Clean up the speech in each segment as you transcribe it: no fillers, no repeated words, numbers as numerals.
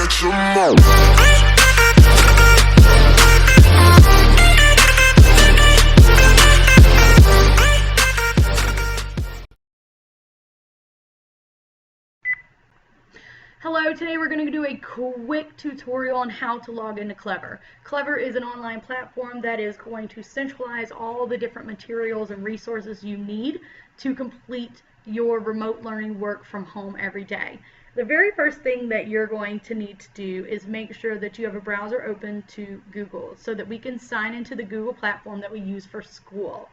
get your mouth. Hello, today we're going to do a quick tutorial on how to log into Clever. Clever is an online platform that is going to centralize all the different materials and resources you need to complete your remote learning work from home every day. The very first thing that you're going to need to do is make sure that you have a browser open to Google so that we can sign into the Google platform that we use for school.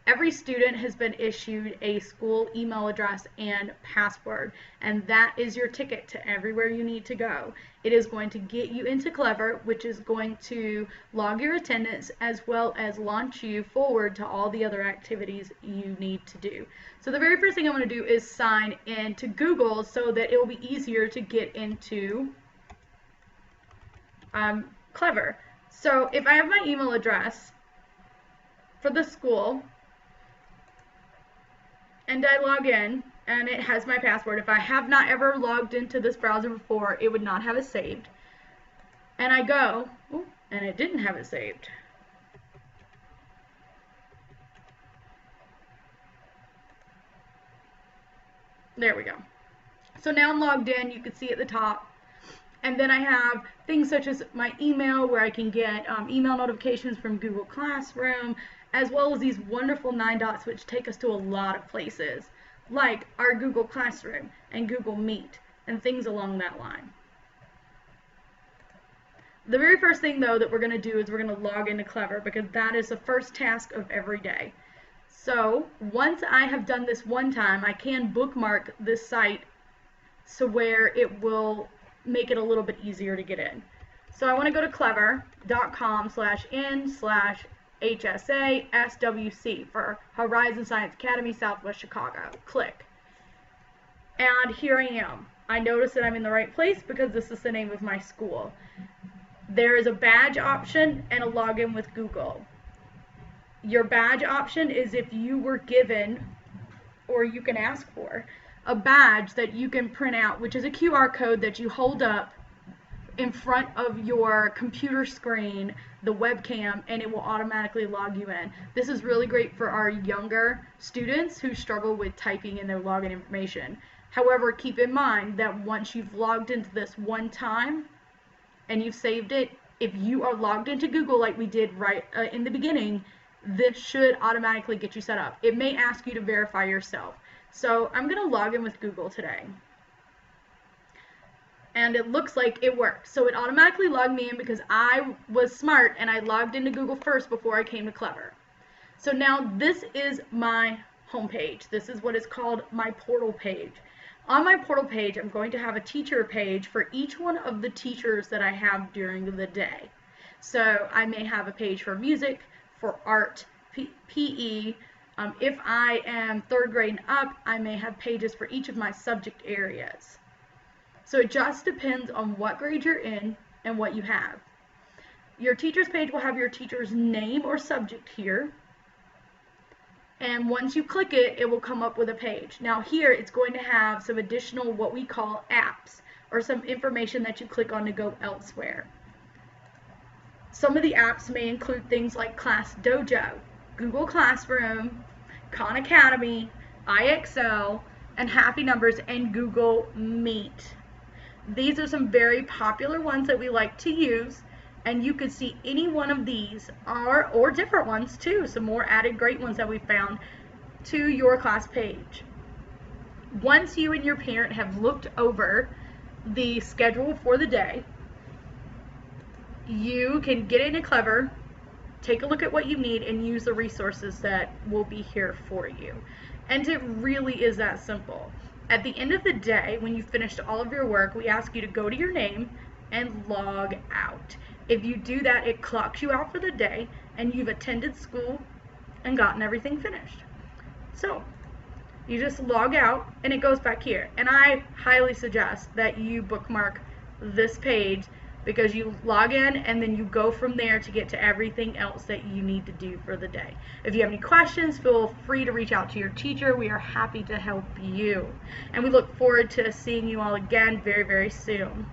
Every student has been issued a school email address and password, and that is your ticket to everywhere you need to go. It is going to get you into Clever, which is going to log your attendance as well as launch you forward to all the other activities you need to do. So the very first thing I'm going to do is sign in to Google so that it will be easier to get into Clever. So if I have my email address for the school, and I log in, and it has my password. If I have not ever logged into this browser before, it would not have it saved. And I go, and it didn't have it saved. There we go. So now I'm logged in, you can see at the top. And then I have things such as my email, where I can get email notifications from Google Classroom, as well as these wonderful 9 dots which take us to a lot of places, like our Google Classroom and Google Meet and things along that line. The very first thing though that we're going to do is we're going to log into Clever, because that is the first task of every day. So once I have done this one time, I can bookmark this site so where it will make it a little bit easier to get in. So I want to go to clever.com/n/HSA-SWC for Horizon Science Academy, Southwest Chicago. Click. And here I am. I notice that I'm in the right place because this is the name of my school. There is a badge option and a login with Google. Your badge option is if you were given, or you can ask for, a badge that you can print out, which is a QR code that you hold up in front of your computer screen, the webcam, and it will automatically log you in. This is really great for our younger students who struggle with typing in their login information. However, keep in mind that once you've logged into this one time and you've saved it, if you are logged into Google like we did right in the beginning, this should automatically get you set up. It may ask you to verify yourself. So I'm going to log in with Google today. And it looks like it worked. So it automatically logged me in because I was smart and I logged into Google first before I came to Clever. So now this is my homepage. This is what is called my portal page. On my portal page, I'm going to have a teacher page for each one of the teachers that I have during the day. So I may have a page for music, for art, PE. If I am 3rd grade and up, I may have pages for each of my subject areas. So it just depends on what grade you're in and what you have. Your teacher's page will have your teacher's name or subject here. And once you click it, it will come up with a page. Now here, it's going to have some additional what we call apps, or some information that you click on to go elsewhere. Some of the apps may include things like Class Dojo, Google Classroom, Khan Academy, IXL, and Happy Numbers, and Google Meet. These are some very popular ones that we like to use, and you can see any one of these or different ones too, some more added great ones that we found to your class page. Once you and your parent have looked over the schedule for the day, you can get into Clever, take a look at what you need, and use the resources that will be here for you. And it really is that simple. At the end of the day, when you've finished all of your work, we ask you to go to your name and log out. If you do that, it clocks you out for the day, and you've attended school and gotten everything finished. So you just log out, and it goes back here. And I highly suggest that you bookmark this page, because you log in and then you go from there to get to everything else that you need to do for the day. If you have any questions, feel free to reach out to your teacher. We are happy to help you. And we look forward to seeing you all again very, very soon.